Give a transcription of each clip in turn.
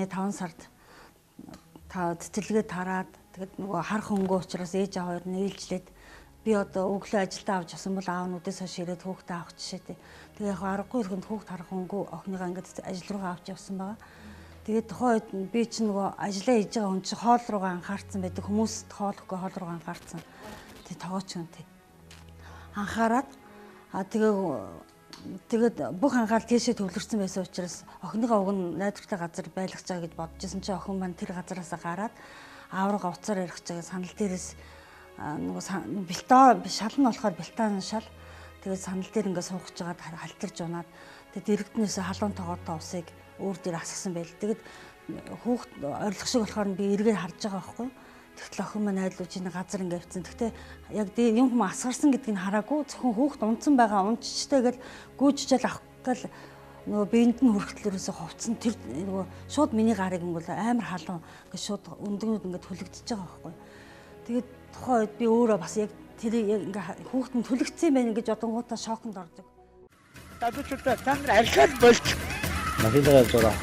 5 сард цэцэрлэгээ тараад тэгээд нөгөө харах хөнгөө учраас ээж аваа хоёр нийлжлээд би одоо өглөө ажилдаа авч явсан бол аав нь өдөөс хойш ирээд хүүхдээ авах жишээтэй. Тэгээ яг аргагүй ихэнд хүүхд харах хөнгөө охиныгаа ингээд ажил руугаа авч явсан байгаа. Тэгээд тухайн үед би ч нөгөө ажиллаа хийж байгаа хүн чинь хоол руугаа анхаарсан байдаг. Хүмүүст хоол өгөхгүй хоол руугаа анхаарсан. Тэгээд тоогооч юм тий. Анхаарад тэгээд бүх анхаарал тийшээ төвлөрсөн байсан учраас охиныгаа уг нь найдвартай газар байлгах гэж бодож исэн чинь охин маань тэр газараас гараад аав руугаа уцаар ярих гэж санал дээрээс нөгөө бэлтаа шал нь болохоор бэлтааны шал. Тэгээд санал дээр ингээд суугч жагаад халтарж унаад тэгээд иргэднээс халуун тоогоотой усыг өөр дээр асгасан байл. Тэгээд хүүхд орилох шиг болохоор би эргээр харж байгаа байхгүй. Тэгтэл охин маань найдлууч энэ газар ингээд авцсан. Тэгтээ яг юм хүм асгарсан гэдгийг хараагүй. Зөвхөн хүүхд унтсан байгаа унцчтэйгэл гүйжжэл авах гал нөгөө биенд нь хүрхтлээрээс хувцсан тэр нөгөө шууд миний гарыг ингээд амар халуун ингээд шууд өндгнүүд ингээд хүлэгдэж байгаа байхгүй. Тэгээд тухайн үед би өөрөө бас яг тэр ингээд хүүхдэн түлэгдсэн байх гэж одонгуудаа шоконд ордог. Тадчулта цангар архиад болж машинаа зураа.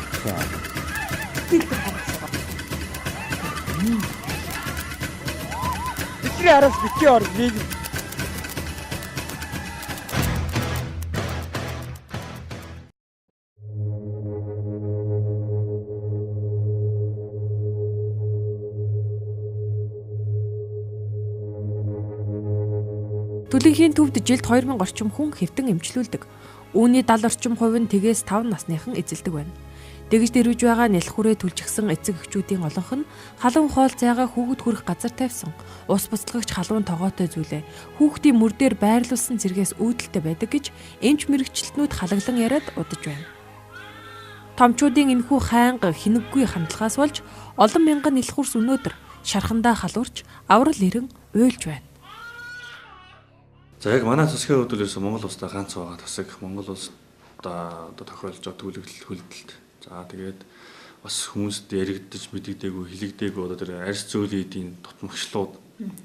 Бидний араас битгий ор нэг Төлөнхийн төвд жилд 2000 орчим хүн хэвтэн эмчлүүлдэг. Үүний 70 орчим хувь нь тэгээс 5 насныхан эзэлдэг байна. Дэгж дэрвж байгаа нэлх хүрээ түлжигсэн эцэг эхчүүдийн олонх нь халуун хоол зайгаа хүүхэд хүрэх газар тавьсан. Ус буцлагч халуун тогоотой зүйлээ хүүхдийн мөр дээр байрлуулсан зэргээс үүдэлтэй байдаг гэж эмч мэрэгчлэтнүүд халаглан яриад удаж байна. Томчуудын энэхүү хайнга хинэггүй хандлагаас болж олон мянган нэлх хүрс өнөөдөр шархандаа халуурч аврал ирэн уйлж байна. За яг манай засгийн хөдөлгөөс Монгол улстай ганц байгаа тасаг Монгол улс одоо тохиолж байгаа төлөвлөлт хөлдөлт. За тэгээд бас хүмүүст яригдчих мэдэгдээгүй хилэгдээгүй одоо тэр арьс зөөлөн эдийн тутамгчлууд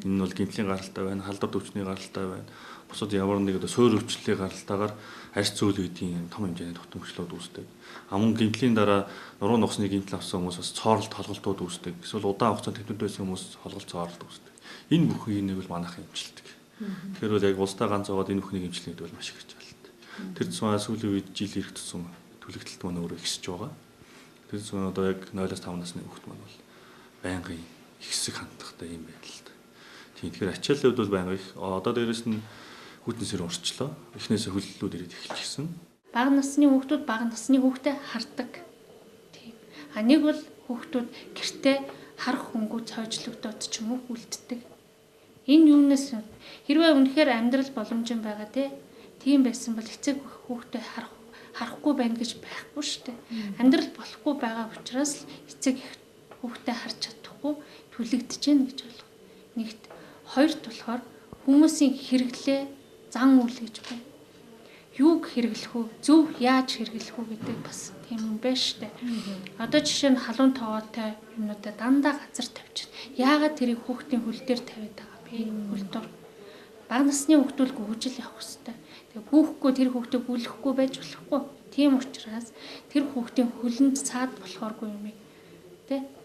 энэ нь бол гэмтлийн гаралтай байна, халдвар төвчний гаралтай байна. Бусад ямар нэг одоо суур өвчлөлийн гаралтайгаар арьс зөөлөн эдийн том хэмжээний тутамгчлууд үүсдэг. Амун гэмтлийн дараа нуруу нухсны гэмтэл авсан хүмүүс бас цооролт холголтууд үүсдэг. Эсвэл удаан хугацаанд төвөнд байсан хүмүүс холголт цооролт үүсдэг. Энэ бүхнийг нэг бол манайхан эмчилдэг. Тэгэхээр бол яг улстай ганц зовоод энэ бүхнийг эмчлэх гэдэг бол маш их гэж байна. Тэр цэцмаа сүүлийн үед жил ирэх тусам төлөвлөлт маань өөрөө ихсэж байгаа. Тэр цэцмаа одоо яг 0-5 насны хүүхд маань бол байнгын ихсэх хандлагатай юм байна л да. Тийм тэгэхээр ачааллын хувьд бол байнга их одоо дээрэс нь хүйтэн сэр орчлоо. Эхнээсээ хөллөлүүд ирээд эхэлчихсэн. Бага насны хүүхдүүд бага насны хүүхдэд хардаг. Тийм. А нэг бол хүүхдүүд гэртээ харах хөнгөө цойжлогдоод ч юм уу үлддэг. Энэ юунаас хэрвээ үнэхээр амьдрал боломжтой байгаа тийм байсан бол эцэг хүүхдээ харахгүй байна гэж байхгүй шүү дээ. Амьдрал болохгүй байгаа учраас эцэг хүүхдээ харж чадахгүй түлэгдэж гэн гэж болов. Нэгт хоёрт болохоор хүмүүсийн хэрэглээ зан үйл гэж байна. Юуг хэрэглэх үү, зөв яаж хэрэглэх үү гэдэг бас тийм юм байна шүү дээ. Одоо жишээ нь халуун тоогоотой юмнуудаа дандаа газар тавьчихна. Яагаад тэрийг хүүхдийн хөл дээр тавиад байгаа? Хөлтөр бага насны хүүхдүүл гүйжил явах хэрэгтэй. Тэгээ гүйхгүй тэр хүүхдээ гүйлэхгүй байж болохгүй. Тийм учраас тэр хүүхдийн хөлөнд саад болохооргүй юм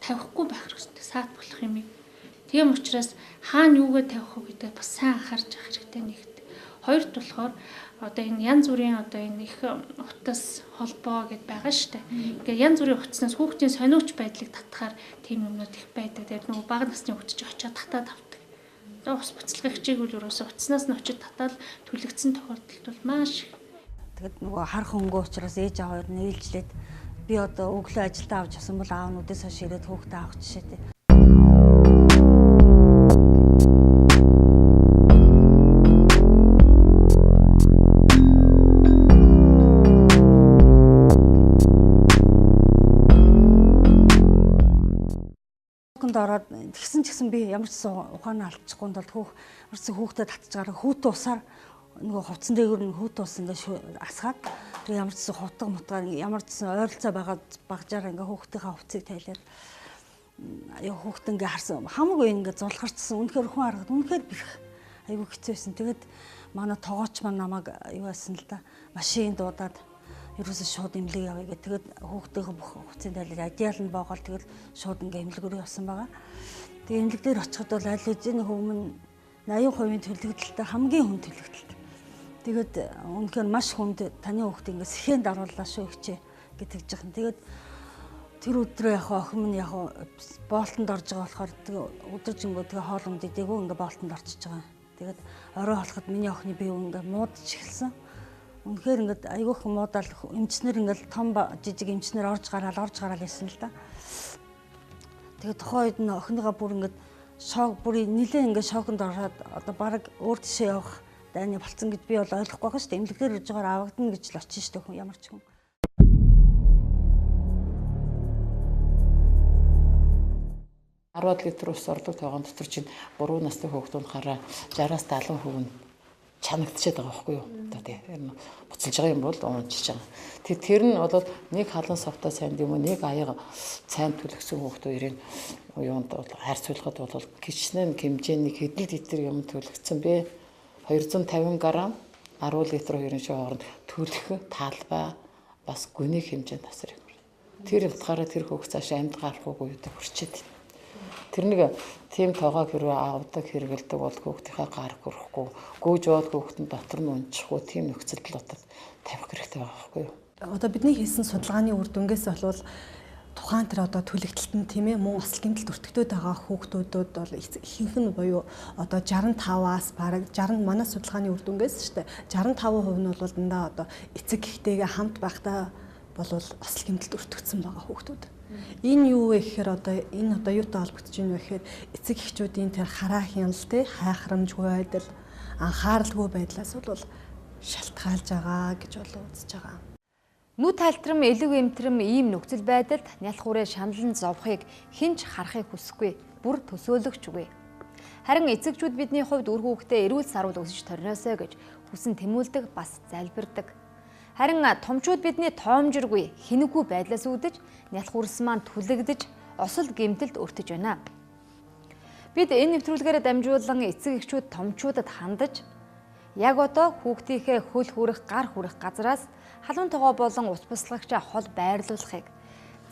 тавихгүй байх хэрэгтэй. Саад болох юм. Тийм учраас хаана юугээ тавих вэ гэдэг бас сайн анхаарч явах хэрэгтэй нэгт. Хоёрт болохоор одоо энэ янз бүрийн одоо энэ их утас холбоо гэд байгаа шүү дээ. Ингээ янз бүрийн утаснаас хүүхдийн сониуч байдлыг татахаар тийм юмнууд их байдаг. Тэгээд нөгөө бага насны хүүхд ч очиод татаад авдаг. Ус буцалгагчийг үл өрөөсө утаснаас нь очиж татаад түлэгдсэн тохиолдолд бол маш их. Тэгэд нөгөө харах хөнгөө учраас ээж аваа хоёр нийлжлээд би одоо өглөө ажилдаа авч явсан бол аав нь өдөөс хойш ирээд хүүхдээ авах жишээтэй. Ороод тэгсэн ч гэсэн би ямар ч ухаанаа алдчихгүй тул хүүхдэд татчихаараа хүүтэн усаар нөгөө хувцсан дээгүүр нь хүүтэн ус ингээ асгаад тэр ямар ч хутга мутгаар ямар ч ойролцоо байгаа багжаар ингээ хүүхдийнхээ хувцсыг тайлаад хүүхд ингээ харсан хамаагүй ингээ зулгарчсан үнэхээр хүн аргад үнэхээр бэрх айгүй хэцүү байсан. Тэгээд манай тоогооч маань намайг юу байсан л да машин дуудаад ерөөсөө шууд имлэг явъя гэх. Тэгээд хүүхдийнхээ бүх хүчийн тайлбар адиал нь боогоор тэгэл шууд ингээ имлэг рүү явсан байгаа. Тэгээд имлэг дээр очиход бол аль хэзээ хөвгөн 80% төлөгдөлтэй хамгийн хүнд төлөгдөлтэй. Тэгээд үнэхээр маш хүнд таны хүүхд ингээ сэхэнд оруулаа шүү хичээ гэж тэгж байгаа. Тэгээд тэр өдрөө яг охин минь яг боолтонд орж байгаа болохоор өдөржингөө тэгээ хоолунд идэггүй ингээ боолтонд орчиж байгаа. Тэгээд орой болоход миний охины бие ингээ муудаж эхэлсэн. Үнэхээр ингээд айгүйх муудаал эмчнэр ингээд том жижиг эмчнэр орж гараал ясан л да. Тэгээд тухайн үед нь охиныгаа бүр ингээд шок бүр нилээн ингээд шоконд ороод одоо баг өөр тишээ явах дайны болцсон гэж би бол ойлгохгүй байгаа шүү дээ. Эмнэлгээр ирж байгаа авагдана гэж л очиж шүү дээ хүн ямар ч хүн. 10 литр ус ордог тойгон дотор чинь 3 настай хүүхдүүд хараа 60-аас 70 хүүхэн чанагдчихад байгаа байхгүй юу? Одоо тийм буцалж байгаа юм бол уунчилж байгаа. Тэр нь бол нэг халуун савтай санд юм уу нэг аяга цайн төлөгсөн хүүхдүүдийн юунд бол харьцуулахад бол кичнээн хэмжээний хэдэн литр юм төлөгцсөн бэ? 250 г 10 литр хоёрын хооронд төлөх талбай бас гүний хэмжээнд тасар юм. Тэр утгаараа тэр хүүхд цааш амьд гарах уугүй юу хүрчээд. Тэр нэг тийм тоогоо хэрвээ авдаг хэрэгэлдэг бол хүүхдийнхээ гар хүрхгүй гүйж бод хүүхд нь дотор нь унчихгүй тийм нөхцөл дотор тавих хэрэгтэй байгаа байхгүй юу. Одоо бидний хийсэн судалгааны үр дүнгээс болвол тухайн тэр одоо төлөгдөлтөнд тийм ээ мөн осол гэмтэлд өртөгдөд байгаа хүүхдүүдэд бол ихэнх нь буюу одоо 65-аас бараг 60 манай судалгааны үр дүнгээс шүү дээ 65% нь бол дандаа одоо эцэг эхтэйгээ хамт байхдаа бол осол гэмтэлд өртөгдсөн байгаа хүүхдүүд. Энэ юу вэ гэхээр одоо энэ одоо юутай холбогдож байна вэ гэхээр эцэг эхчүүдийн тэр хараа хяналт те хайхрамжгүй байдал анхааралгүй байдлаас бол шалтгаалж байгаа гэж бол үзэж байгаа. Нүд тайлтрам, элэг эмтрэм ийм нөхцөл байдалд нялх хүрээ шаналн зовхыг хинч харахыг хүсэхгүй, бүр төсөөлөгчгүй. Харин эцэгчүүд бидний хувьд үр хүүхдээ эрүүл сарвал өсөж торниосоо гэж хүсэн тэмүүлдэг бас залбирдаг. Харин томчууд бидний тоомжиргүй, хинэггүй байдлаас үүдэж нялх хүрс маань түлэгдэж, осол гэмтэлд өртөж байна. Бид энэ нэвтрүүлгээр дамжуулан эцэг эхчүүд томчуудад хандаж яг одоо хүүхдийнхээ хөл хүрэх, гар хүрэх газраас халуун тогоо болон ус буслагчаа хол байрлуулахыг,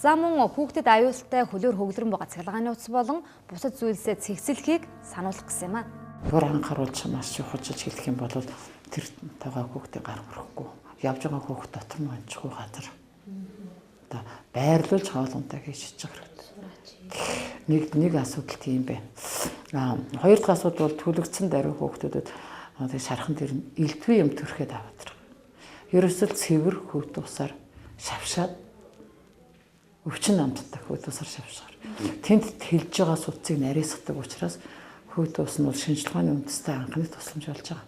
за мөн хүүхдэд аюултай хөлөөр хөглөрөн байгаа цахилгааны утас болон бусад зүйлсээ цэгцлэхийг сануулах гэсэн юм аа. Бүр анхааруулж маш чухалж хэлэх юм бол тэр тогоо хүүхдэд гар хүрэхгүй, явж байгаа хүүхд дотор нь онцгүй газар. Одоо байрлуулж хоолундаа хийж чиж хэрэгтэй. Нэг асуудал тийм байна. Хоёр дахь асуудал бол төлөгдсөн даруй хүүхдүүдэд одоо шархан дээр элдвээ юм төрхэд аваад байгаа. Ерөөсөл цэвэр хөвд усаар шавшаад өвчин амттай хөвд усаар шавшгаар. Тэнд хэлж байгаа судцыг нарийсгадаг учраас хөвд ус нь бол шинжилгээний үндэстэй анхны тусламж болж байгаа.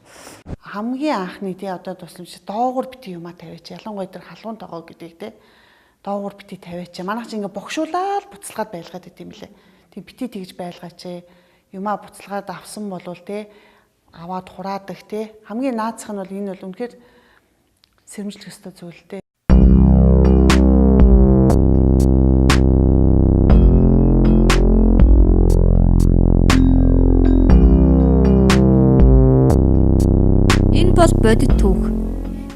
Хамгийн анхны тий одоо тусламж доогуур бити юмаа тавиач. Ялангуяа тэр халуун тогоо гэдэг тий доогуур бити тавиач. Манайх чи ингээ богшуулаад буцалгаад байлгаад идэм билээ. Тэг бити тэгж байлгаач. Юмаа буцалгаад авсан болвол тий аваад хураадаг тий хамгийн наацх нь бол энэ бол үнэхээр сэрэмжлэх ёстой зүйлтэй. Энэ бол бодит түүх.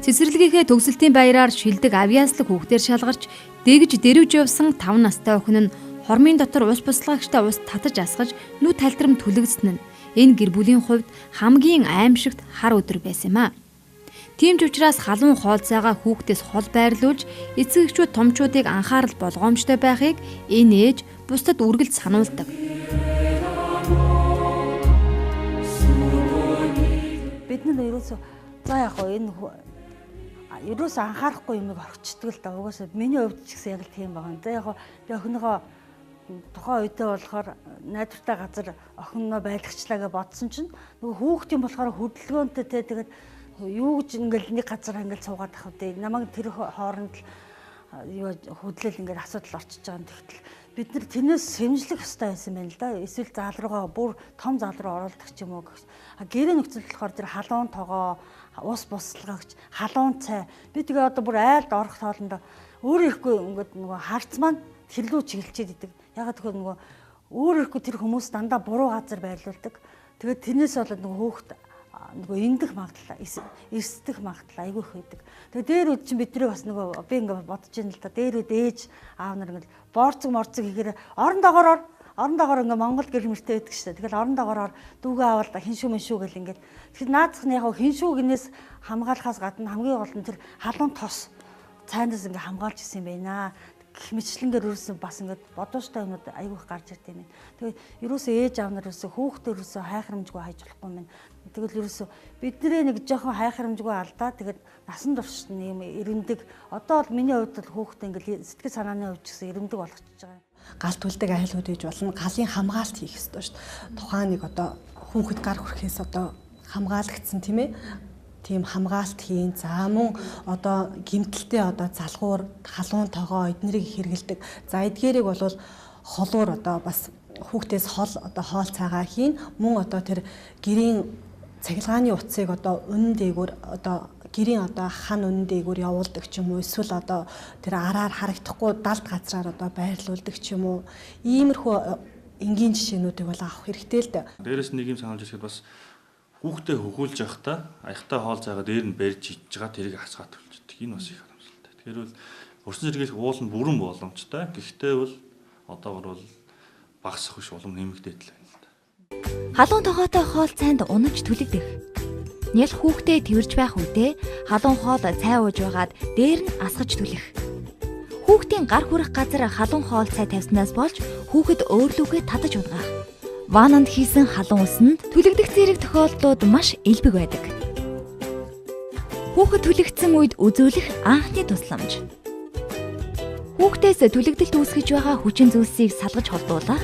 Цэцэрлэгийнхээ төгсөлтийн баяраар шилдэг авиаслаг хүүхдээр шалгарч дэгж дэрвж явсан 5 настай охин нь хормын дотор ус буслагчтай ус татаж асгаж нүд тайлтрам түлэгдсэн нь энэ гэр бүлийн хувьд хамгийн аимшигт хар өдөр байсан юм а. Тийм ч учраас халуун хоолцайгаа хүүхдээс хол байрлуулж эцэг эхчүүд томчуудыг анхаарал болгоомжтой байхыг энэ ээж бусдад үргэлж сануулдаг. Бид нар ерөөсөө за яг энэ ерөөсөө анхаарахгүй юмыг орчдөг л да. Угаасаа миний хувьд ч гэсэн яг л тийм байгаа. За яг би охиныгоо тухайн үедээ болохоор найдвартай газар охиноо байлагчлаа гэж бодсон чинь нөгөө хүүхдийн болохоор хөдөлгөөнтэй те тэгээд юу гэж ингээл нэг газар ингээл суугаад ах үү. Намайг тэр хооронд юу хөдлөл ингээл асуудал орчиж байгаа юм. Тэгтэл бид нар тэрнээс сэмжлэх ёстой байсан байна л да. Эсвэл заал руугаа бүр том заал руу оруулдаг ч юм уу гэх. Гэрээ нөхцөл болохоор тэр халуун тогоо, ус буслагч, халуун цай. Би тэгээ одоо бүр айлд орох тоолондоо өөрөө ихгүй ингээд нөгөө харц маань тэрлүү чиглэлчээд идэг. Ягаад гэвэл нөгөө өөрөө ихгүй тэр хүмүүс дандаа буруу газар байрлуулдаг. Тэгээд тэрнээс болоод нөгөө хүүхд нөгөө ингэдэх магадлал, эрсдэх магадлал айгүй их байдаг. Тэгээ дээр үд чинь бидний бас нөгөө би ингээ бодож байна л да. Дээр үд ээж аав нар ингээ борцог хийгээр орон доогоор ингээ Монгол гэр мөртэй байдаг шүү дээ. Тэгэл орон доогоор дүүгээ аваад хиншүү мэншүү гэл ингээ. Тэгэхээр наадах нь яг хиншүү гинээс хамгаалахаас гадна хамгийн гол нь тэр халуун тос цайнаас ингээ хамгаалж исэн юм байна. Гэх мэтлэнгээр ерөөсөө бас ингээд бодоочтой юмуд айгүй их гарч ирд юм. Тэгээ ерөөсөө ээж аав нар ерөөсөө хүүхдээ ерөөсөө хайхрамжгүй хайж болохгүй юм. Тэгэл ерөөсөө бидний нэг жоохон хайхрамжгүй алдаа тэгээд насан турш юм ирэмдэг. Одоо бол миний хувьд бол хүүхдээ ингээд сэтгэл санааны хувьд ч гэсэн ирэмдэг болгочихж байгаа юм. Галт үлдэг айлууд гэж болно. Галын хамгаалт хийх ёстой шүү дээ. Тухайн нэг одоо хүүхэд гар хүрэхээс одоо хамгаалагдсан тийм ээ. Тийм хамгаалт хийн. За мөн одоо гимтэлтэй одоо залгуур, халуун тогоо эднэрийг хэрэгэлдэг. За эдгээрийг бол холуур одоо бас хүүхдээс хол одоо хоол цайгаа хийн. Мөн одоо тэр гэрийн цахилгааны утсыг одоо үнэн дээгүүр одоо гэрийн одоо хан үнэн дээгүүр явуулдаг ч юм уу, эсвэл одоо тэр араар харагдахгүй далд газраар одоо байрлуулдаг ч юм уу. Иймэрхүү энгийн жишээнүүдийг бол авах хэрэгтэй л дээ. Дээрээс нэг юм сануулж ирэхэд бас хүүхдээ хөхүүлж явахдаа аягтай хоол цайгаа дээр нь барьж идж байгаа тэрийг хасгаад төлчихдөг. Энэ бас их харамсалтай. Тэгэхээр бол урсан зэрэгэл уул нь бүрэн боломжтой. Гэхдээ бол одоогор бол багасах биш улам нэмэгдээд л байна л да. Халуун тогоотой хоол цайнд унаж түлэгдэх. Нял хүүхдээ тэрж байх үедээ халуун хоол цай ууж байгаад дээр нь асгаж түлэх. Хүүхдийн гар хүрэх газар халуун хоол цай тавьснаас болж хүүхэд өөрлөгөө татаж унгах. Вананд хийсэн халуун усанд түлэгдэх зэрэг тохиолдлууд маш элбэг байдаг. Хүүхэд түлэгдсэн үед үзүүлэх анхны тусламж. Хүүхдээс түлэгдэлт үүсгэж байгаа хүчин зүйлсийг салгаж холдуулах.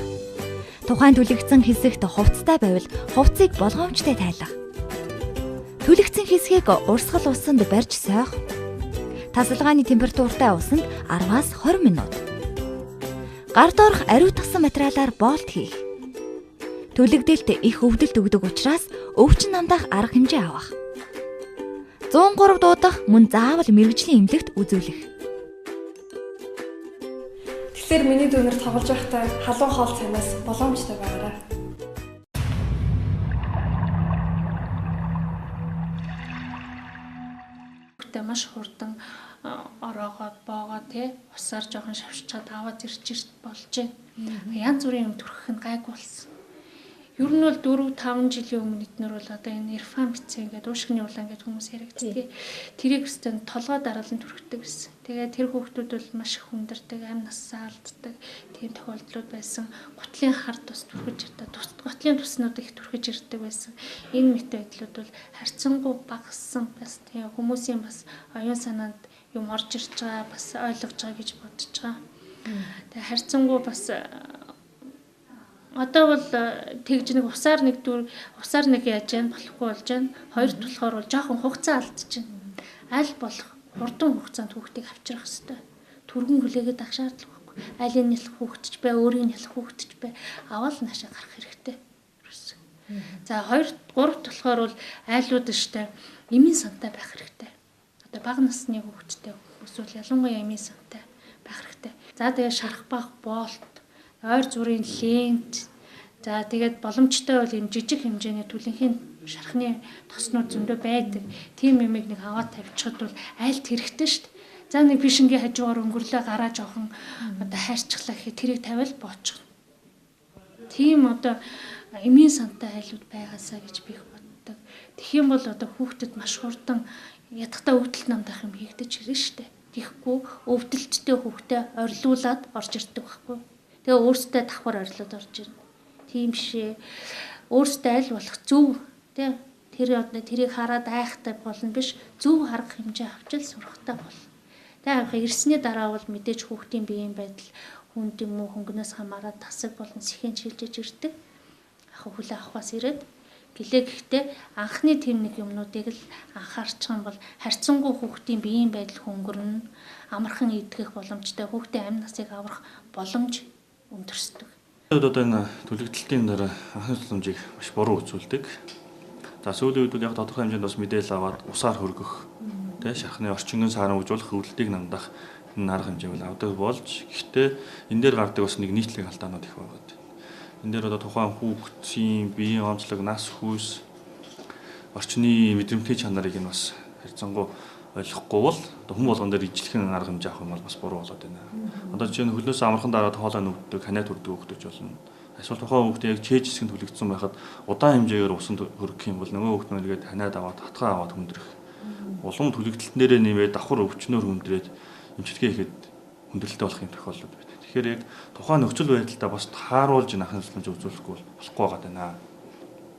Тухайн түлэгдсэн хэсэгт хувцастай байвал хувцсыг болгоомжтой тайлах. Түлэгдсэн хэсгийг урсгал усанд барьж сойх. Тасалгааны температуртай усанд 10-аас 20 минут. Гар доорх ариутгсан материалаар боолт хийх. Түлэгдэлт их өвдөлт өгдөг учраас өвчин намдах арга хэмжээ авах. 103 дуудах мөн заавал мэрэгжлийн эмнэлэгт үзүүлэх. Тэгэхээр миний дүүнэр тоглож байхдаа халуун хоол цайнаас боломжтой байгаарай. Маш хурдан ороогоод боогоо тий усаар жоохон шавшчаад аваад ирж болж байна. Янз бүрийн юм төрөх нь гайгүй болсон. Ер нь бол 4-5 жилийн өмнө эднэр бол одоо энэ Ирфан бицээ ингээд уушгины улаан гэдэг хүмүүс яригддаг. Тэрийг өстөн толгой дараалан түрхдэг гэсэн. Тэгээд тэр хүүхдүүд бол маш их хүндэрдэг, амь нассаа алддаг. Тийм тохиолдлууд байсан. Гутлын хар тус түрхэж ирдэг. Гутлын туснууд их түрхэж ирдэг байсан. Энэ мэт байдлууд бол харьцангуй багассан бас тийм хүмүүсийн бас оюун санаанд юм орж ирж байгаа, бас ойлгож байгаа гэж бодож байгаа. Тэгээд харьцангуй бас одоо бол тэгж нэг усаар нэг яаж яана болохгүй болж байна. Хоёрт болохоор бол жоохон хугацаа алдчихна. Аль болох хурдан хугацаанд хүүхдийг авчрах хэрэгтэй. Түргэн хүлээгээд авах шаардлага байхгүй. Айлын нялх хүүхдч бай, өөрийн нялх хүүхдч бай. Аваад наашаа гарах хэрэгтэй. За 2-3 болохоор бол айлууд штэ эмийн сантай байх хэрэгтэй. Одоо бага насны хүүхдтэй эсвэл ялангуяа эмийн сантай байх хэрэгтэй. За тэгээ шарах бах боолт, ойр зүрийн лент. За тэгээд боломжтой бол юм жижиг хэмжээний түлэнхийн шархны тоснууд зөндөө байдаг. Тийм юмыг нэг аваад тавьчихад бол айлт хэрэгтэй шүү дээ. За нэг бишингийн хажуугаар өнгөрлөө гараа жоохон одоо хайрцглаа гэхэд тэрийг тавиал боочих. Тийм одоо эмийн сантай айлууд байгаасаа гэж би боддог. Тэгэх юм бол одоо хүүхдэд маш хурдан ядахтаа өвдөлт намдах юм хийгдэж ирнэ шүү дээ. Тэгэхгүй өвдөлттэй хүүхдээ орилуулад орж ирдэг байхгүй. Тэгээ өөртөө давхар орилоод орж ирнэ. Тийм шээ. Өөртөө аль болох зөв тий тэрийг хараад айхтай болно биш, зөв харах хэмжээ авчил сурахтай бол. Тэгээ ирсний дараа бол мэдээж хүүхдийн биеийн байдал хүнд юм уу хөнгөнөөс хамаарат тасаг болон сэхэн шилжиж ирдэг. Хүлээ авахаас ирээд гэлээ гэхдээ анхны тийм нэг юмнуудыг л анхаарчих юм бол харьцангуй хүүхдийн биеийн байдал хөнгөрнө, амархан идэх боломжтой, хүүхдийн амь насыг аврах боломж өндөрсдөг. Одоо энэ түлэгдэлтийн дараа анхны тусламжийг маш буруу үзүүлдэг. За сүүлийн үед яг тодорхой хэмжээнд бас мэдээлэл аваад усаар хөргөх, тэ шархны орчингийн саарн хөгжүүлэх өвдөлтийг намдах энэ арга хэмжээг авдаг болж, гэхдээ энэ дээр гардаг бас нэг нийтлэг алдаанууд их байгаа. Энэ дээр одоо тухайн хүүхдийн биеийн онцлог, нас хүйс, орчны мэдрэмтгий чанарыг нь бас харьцангуй ойлгохгүй бол хүн болгон дээр ижлэх арга хэмжээ авах юм бол бас буруу болоод байна. Одоо жишээ нь хөлөөс амархан дараад хоолой нүгддэг, ханиад хүрдэг хөлтөж болно. Эсвэл тухайн хүүхдээ яг чээж хэсгэнд хүлэгдсэн байхад удаан хэмжээгээр усанд хөрөх юм бол нөгөө хүүхд нэгээд ханиад аваад татгаа аваад хүндрэх. Улам түлэгдэлтэн дээрээ нэмээд давхар өвчнөөр хүндрээд эмчилгээ хийхэд хүндрэлтэй болох юм тохиолдол байна. Тэгэхээр яг тухайн нөхцөл байдалтай бас тааруулж анхны тусламж үзүүлэхгүй болохгүй байгаа даа.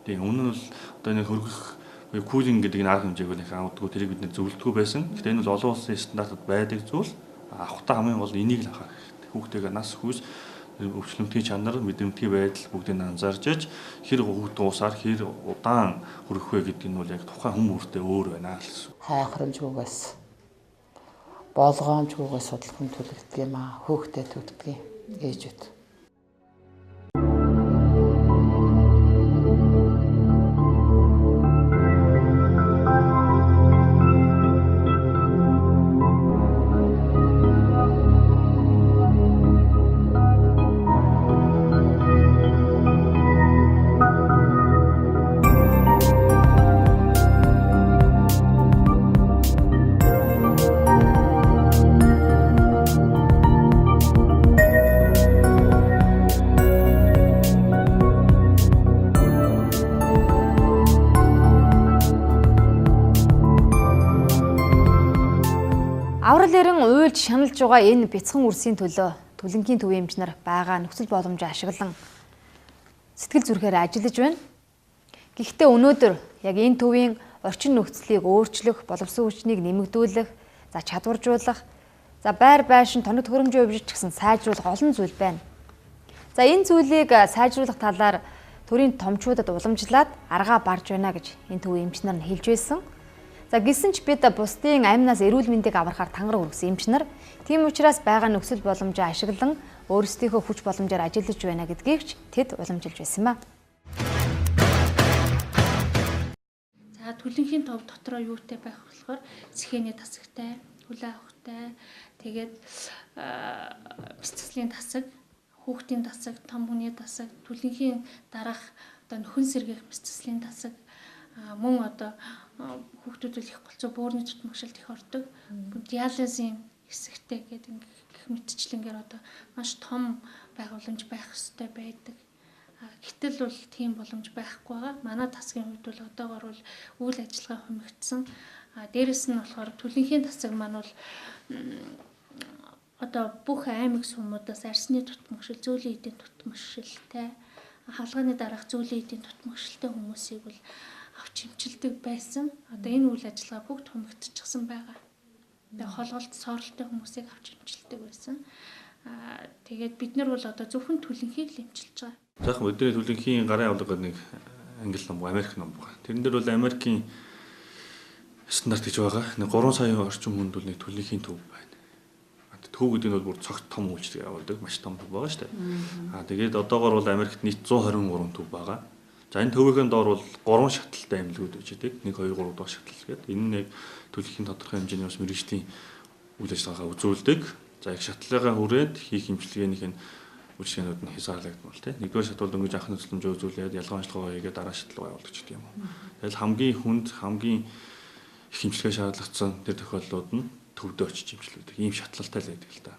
Тийм өмнө нь бол одоо нэг хөргөх кулинг гэдэг энэ арга хэмжээг нэг авдаггүй тэрийг бид нэ зөвлөдгөө байсан. Гэхдээ энэ бол олон улсын стандартад байдаг зүйл. Авахтаа хамгийн гол энийг л анхаарах хэрэгтэй. Хүүхдтэйгээ нас хүүс өвчлөмтгий чанар, мэдрэмтгий байдал бүгдийг анзаарч иж хэр хүүхд уусаар хэр удаан хөрөх вэ гэдэг нь бол яг тухайн хүмүүстээ өөр байна гэсэн. Хайхрамжгүйгээс болгоомжгүйгээс судалхан төлөгдөг юм аа. Хүүхдэд төлөгдөг ээжүүд. Аврал эрен уйлж шаналж байгаа энэ бяцхан үрсийн төлөө Түлэнгийн төвийн эмч нар байгаа нөхцөл боломжийг ашиглан сэтгэл зүрхээр ажиллаж байна. Гэхдээ өнөөдөр яг энэ төвийн орчин нөхцөлийг өөрчлөх, боловсон хүчнийг нэмэгдүүлэх, чадваржуулах, байр байшин тоног төхөөрөмжийн хувьд ч гэсэн сайжруулах олон зүйл байна. Энэ зүйлийг сайжруулах талаар төрийн томчуудад уламжлаад аргаа барж байна гэж энэ төвийн эмч нар хэлж байсан. Гэсэн ч бид бусдын амнаас эрүүл мэндийг аврахаар тангар хүргэсэн эмч нар тийм учраас байгаа нөхцөл боломжийг ашиглан өөрсдийнхөө хүч боломжоор ажиллаж байна гэдгийг ч тэд уламжилж байсан ба. Түлэнгийн тов дотроо юутай байх болохоор сэхээний тасагтай, хүлээ авахтай, тэгээд бяцлалын тасаг, хүүхдийн тасаг, том хүний тасаг, түлэнгийн дараах одоо нөхөн сэргээх бяцлалын тасаг, мөн одоо хүүхдүүд их болцоо бөөрийн tutмагшилт их ордог. Диализийн хэсэгтэй гэдэг гэх мэтчлэнгээр одоо маш том байгууламж байх ёстой байдаг. Гэтэл бол тийм боломж байхгүй байгаа. Манай тасгийн хувьд бол одоогоор бол үйл ажиллагаа хумигдсан. Дээрэс нь болохоор түлэнхийн тасаг маань бол одоо бүх аймаг сумуудаас арсны tutмагшил, зөөлөн эдийн tutмагшилтай, хаалганы дараах зөөлөн эдийн tutмагшилтай хүмүүсийг бол авч хэмжилдэг байсан. Одоо энэ үйл ажиллагаа бүгд хумигдчихсан байгаа. Тэгээ холголт соролтой хүмүүсийг авч хэмжилдэг байсан. Тэгээд бид нар бол одоо зөвхөн түлэнхийг л хэмжилж байгаа. Заах бидний түлэнхийн гарын авлага нэг англи ном, Америк ном байна. Тэрэн дээр бол Америкийн стандарт гэж байгаа. Нэг 3 сая орчим хүнд бол нэг түлэнхийн төв байна. Төв гэдэг нь бол бүр цогт том үйлчлэг явуулдаг, маш том төв байгаа шүү дээ. Тэгээд одоогоор бол Америкт нийт 123 төв байгаа. За энэ төвийн доор бол 3 шаталтай эмнэлгүүд байж байгаа. 1, 2, 3 дахь шатал гэдэг. Энэ нэг түлэнхийн тодорхой хэмжээний бас мэргэжлийн үйл ажиллагаагаа үзүүлдэг. За их шатлыгаа хүрээд хийх эмчилгээнийх нь үйлчлэгнүүд нь хязгаарлагдмал тийм. Нэгдүгээр шатвал дөнгөж анхны тусламжаа үзүүлээд ялгаан ажиллагаа хийгээд дараа шатлгаа явуулдаг ч гэдэг юм уу. Тэгэл хамгийн хүнд хамгийн их эмчилгээ шаардлагатай тэр тохиолдлууд нь төвдөө очиж эмчилүүлдэг. Ийм шатлалтай л байдаг л да.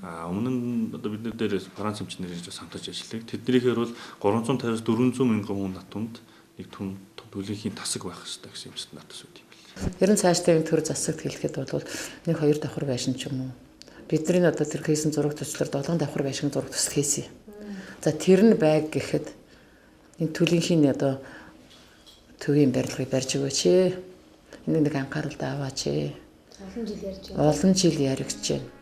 Өмнө нь одоо бид нар дээр Франц эмчнэр ирж хамтарч ажилладаг. Тэднийхээр бол 350-400 мянган хүн натунд нэг том түлэнхийн тасаг байх хэрэгтэй гэсэн юм стандартаас үүд юм байна. Ер нь цаашдаа төр засагт хэлэхэд бол нэг 2 давхар байшин ч юм уу. Бидний одоо тэр хийсэн зураг төслөөр 7 давхар байшин зураг төсөл хийсэн. За тэр нь байг гэхэд энэ түлэнхийн одоо төвийн барилгыг барьж өгөөч. Энэ нэг анхаарал аваач. Олон жил яригч байна.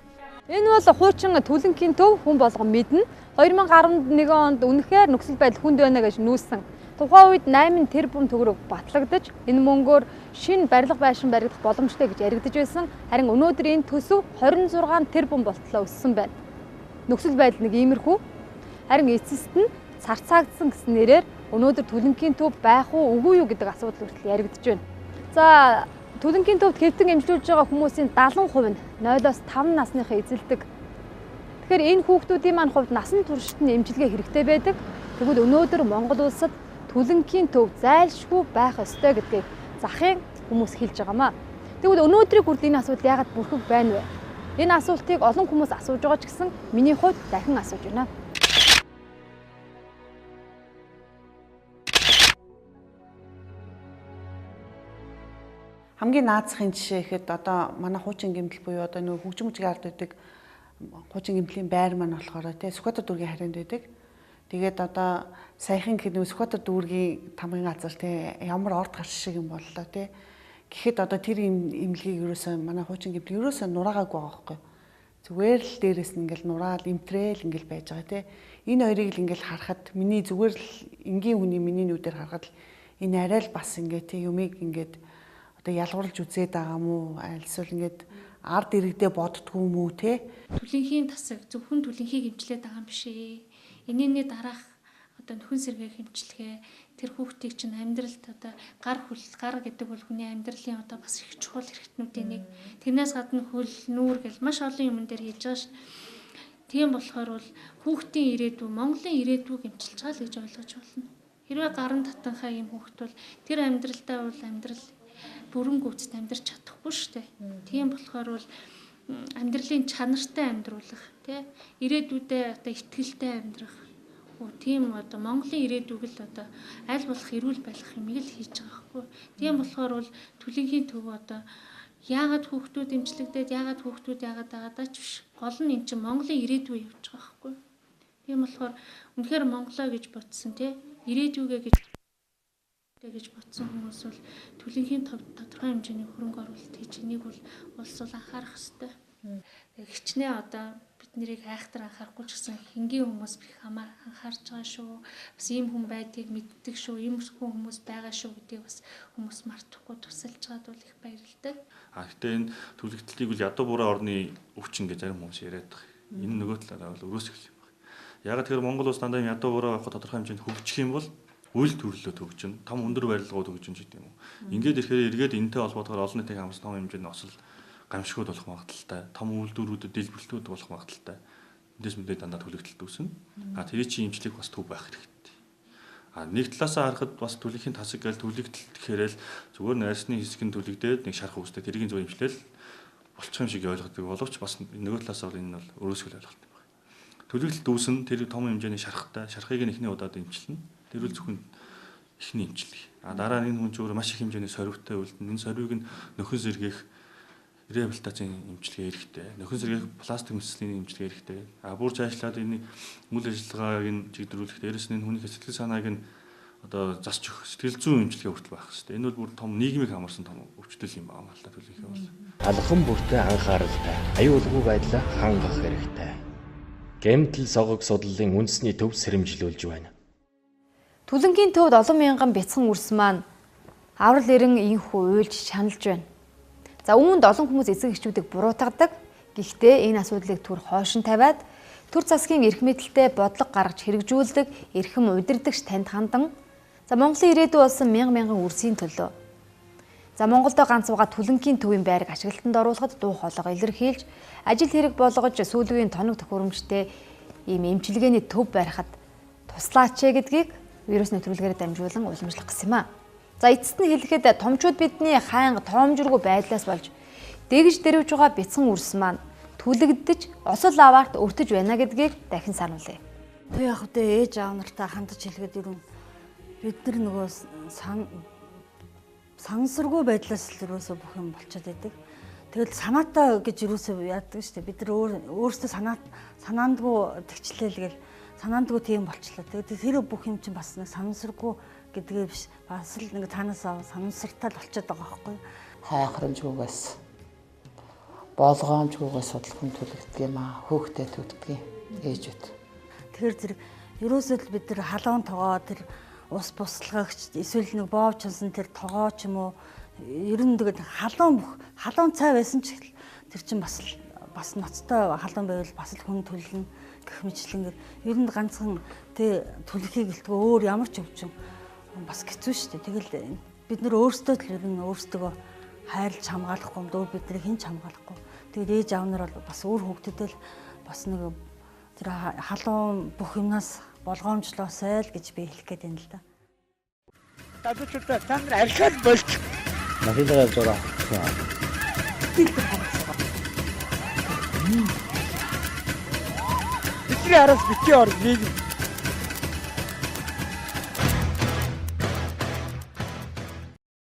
Энэ бол хуучин түлэнхийн төв хүн болгон мэднэ. 2011 онд үнэхээр нөхцөл байдал хүнд байна гэж нүүсэн. Тухайн үед 8 тэрбум төгрөг батлагдаж энэ мөнгөөр шинэ барилга байшин баригдах боломжтой гэж яригдж байсан. Харин өнөөдөр энэ төсөв 26 тэрбум болтлоо өссөн байна. Нөхцөл байдал нэг иймэрхүү. Харин эцэст нь царцаагдсан гэсэн нэрээр өнөөдөр түлэнхийн төв байх уу үгүй юу гэдэг асуудал хүртэл яригдж байна. За түлэнхийн төвд хэвтэн эмчилүүлж байгаа хүмүүсийн 70% нь 0-5 насныхаа эзэлдэг. Тэгэхээр энэ хүүхдүүдийн маань хувьд насан туршид нь эмчилгээ хэрэгтэй байдаг. Тэгвэл өнөөдөр Монгол улсад түлэнгийн төв зайлшгүй байх ёстой гэдгийг захын хүмүүс хэлж байгаамаа. Тэгвэл өнөөдрийн хүртэл энэ асуудал яагаад бүрхэг байна вэ? Энэ асуултыг олон хүмүүс асууж байгаа ч гэсэн миний хувьд дахин асууж байна. Хамгийн наазахын жишээ ихэд одоо манай хуучин гэмтэл буюу одоо нөгөө хөгжим мужгийн ард байдаг хуучин гэмтлийн байр маань болохоор тий Сүхбаатар дүүргийн харьяанд байдаг. Тэгээд одоо саяхан гэхэд нөгөө Сүхбаатар дүүргийн тамгын газар тий ямар орд гарш шиг юм боллоо тий. Гэхэд одоо тэр имлэгийг ерөөсөө манай хуучин гэмтэл ерөөсөө нураагаагүй байгаа байхгүй. Зүгээр л дээрээс нь ингээл нураал имтрээл ингээл байж байгаа тий. Энэ хоёрыг л ингээл харахад миний зүгээр л энгийн хүний миний нүдээр харахад энэ арай л бас ингээ тий юмыг ингээд одоо ялгуурлаж үзээд байгаа мó альсвал ингээд ард иргэдээ боддгоо мó те түлэнхийн тасаг зөвхөн түлэнхийг хэмжлээд байгаа юм биш ээ. Энийний дараах одоо нөхөн сэргээ хэмжлэгээ тэр хүүхдийг чинь амьдралд одоо гар гэдэг бол хүний амьдралын одоо бас их чухал хэрэгтнүүдийн нэг. Тэрнээс гадна хөл нүүр гэл маш олон юмн дээр хийж байгаа ш. Тийм болохоор бол хүүхдийн ирээдүй Монголын ирээдүйг хэмжилж байгаа л гэж ойлгож болно. Хэрвээ гарын татанхаа юм хүүхд бол тэр амьдралдаа бол амьдрал бүрэн гүйцэд амьдарч чадахгүй шүү дээ. Тийм болохоор бол амьдралын чанартай амьдруулах, тий ирээдүйдээ одоо ихтгэлтэй амьдрах. Тийм одоо Монголын ирээдүйг л одоо аль болох эрүүл байлгах юмыг л хийж байгаа байхгүй. Тийм болохоор бол түлэнхийн төв одоо яагаад хүүхдүүд эмчлэгдээд яагаад байгаадаа ч биш. Гол нь эн чинь Монголын ирээдүй явж байгаа байхгүй. Тийм болохоор үнэхээр Монголоо гэж бодсон тий ирээдүйгээ гэж бодсон хүмүүс бол түлэнхийн тодорхой хэмжээний хөрөнгө оруулалт хийж энийг бол улс бол анхаарах ёстой. Хичнээн одоо бид нарыг айхтар анхаарахгүй ч гэсэн хингийн хүмүүс их анхаарч байгаа шүү. Бас ийм хүн байдгийг мэддэг шүү. Ийм хүмүүс байгаа шүү гэдгийг бас хүмүүс мартахгүй тусалж байгаад бол их баярлалтай. Гэхдээ энэ түлэгдлийг бол ядуу буруу орны өвчин гэж зарим хүмүүс яриад байгаа. Энэ нөгөө талаараа бол өрөөсгөл юм байна. Яг тэгэхээр Монгол улс дандаа ядуу буруу авах тодорхой хэмжээнд хөгжих юм бол үйл төрлөө төгжин, том өндөр барилгууд төгжин ч гэдэг юм уу. Ингээд ирэхээр эргээд энэтэй холбоотойгоор олон нийтийн хамс том хэмжээний осол гамшигуд болох магадaltaй, том үйлдвэрүүдэд дэлбэрэлтүүд болох магадaltaй. Эндээс мэдээ дандаа түлэгдэлт үүснэ. Тэр чинь имжлэг бас төв байх хэрэгтэй. Нэг талаасаа харахад бас түлэхийн тасаг гээл түлэгдэлт гэхээрэл зүгээр найрсны хэсэг нь түлэгдээд нэг шарах үүсдэг тэрийг зөв имжлэл болчих юм шиг ойлгодог боловч бас нөгөө талаасаа бол энэ бол өрөөсгөл ойлголт юм байна. Түлэгдэлт үүснэ тэр том хэмжээний шарахтай, шарахыг нь эхний удаад имчилнэ. Тэр үл зөвхөн ихний имчилэг. Дараа нь энэ хүн зүгээр маш их хэмжээний сорвитой үлдэн. Энэ сорвиг нь нөхөн сэргээх реабилитацийн имчилгээ хэрэгтэй. Нөхөн сэргээх пластик мэслийн имчилгээ хэрэгтэй. Бүр цаашлаад энэ үйл ажиллагааг нь чиглүүлэх, дээрэс нь хүний сэтгэл санааг нь одоо засч өгөх сэтгэл зүйн имчилгээ хүртэл байх хэрэгтэй. Энэ бол бүр том нийгмийг хамарсан том өвчлөл юм байна л та төлөвлөхөө бол. Алхам бүртээ анхааралтай, аюулгүй байдлаа хангах хэрэгтэй. Гэмтэл согог судлалын үндэсний төв сэрэмжлүүлж байна. Түлэнгийн төвд олон мянган бяцхан үрс маань аврал эрен инхүү уйлж шаналж байна. За үүнд олон хүмүүс эцэг эхчүүдийг буруутгадаг. Гэхдээ энэ асуудлыг түр хойшин тавиад төр засгийн эрх мэдэлтэй бодлого гаргаж хэрэгжүүлдэг эрхэм удирдагч танд хандан за Монголын ирээдүй болсон мянган үрсийн төлөө. За Монголдо ганц угаа түлэнгийн төвийн байрыг ашиглалтанд оруулахад дуу хоолойгоо илэрхийлж ажил хэрэг болгож сүүлийн тоног төхөөрөмжтэй ийм эмчилгээний төв барихад туслаач гэдгийг вирус нэвтрүүлгээр дамжуулан уламжлах гэсэн юм а. За эцэст нь хэлэхэд томчууд бидний хаанга тоомжиргүй байдлаас болж дэгж дэрвж байгаа бяцхан үрс маань түлэгдэж осол аваарт өртөж байна гэдгийг дахин сануулъя. Тэг яг хөтэ ээж аав нартай хандаж хэлгээд ирүүн бид нар нөгөө сансаргүй байдлаас л ерөөсөө бүх юм болчиход байдаг. Тэгэл санаатай гэж ерөөсөө яадаг шүү дээ. Бид нар өөрсдөө санаандгүй тэгчлээл гэл санаандгүй тийм болчлоо. Тэгээд тэр бүх юм чинь бас нэг санамсаргүй гэдгээ биш. Бас л нэг танаас санамсартай л болчиход байгаа байхгүй юу? Хайхрамжгүйгээс болгоомжгүйгээс судлахын төлөвлөдөг юм аа. Хөөхтэй төвддөг ээжүүд. Тэгэхээр зэрэг ерөөсөө л бид нар халуун тогоо тэр ус буслагч эсвэл нэг боов чансан тэр тогоо ч юм уу ер нь тэгээд халуун цай байсан ч тэр чинь бас ноцтой халуун байвал бас л хүн төлнө гэх мэтлэнгээр ер нь ганцхан төлөхийг гэлтгөө өөр ямар ч өвчин бас хэцүү шүү дээ. Тэгэл бид нар өөрсдөө л ер нь өөрсдөө хайрлж хамгаалахгүй юм дөө бид нар хэн ч хамгаалахгүй. Тэгээд ээж аав нар бол бас өөр хүүхдүүдэл бас нэг тэр халуун бүх юмнаас болгоомжлоосай л гэж би хэлэх гээд байна л да. Залуучуудаа та нар архиад болж. Машинаараа зураа. Бидний араас битгий ор нэг.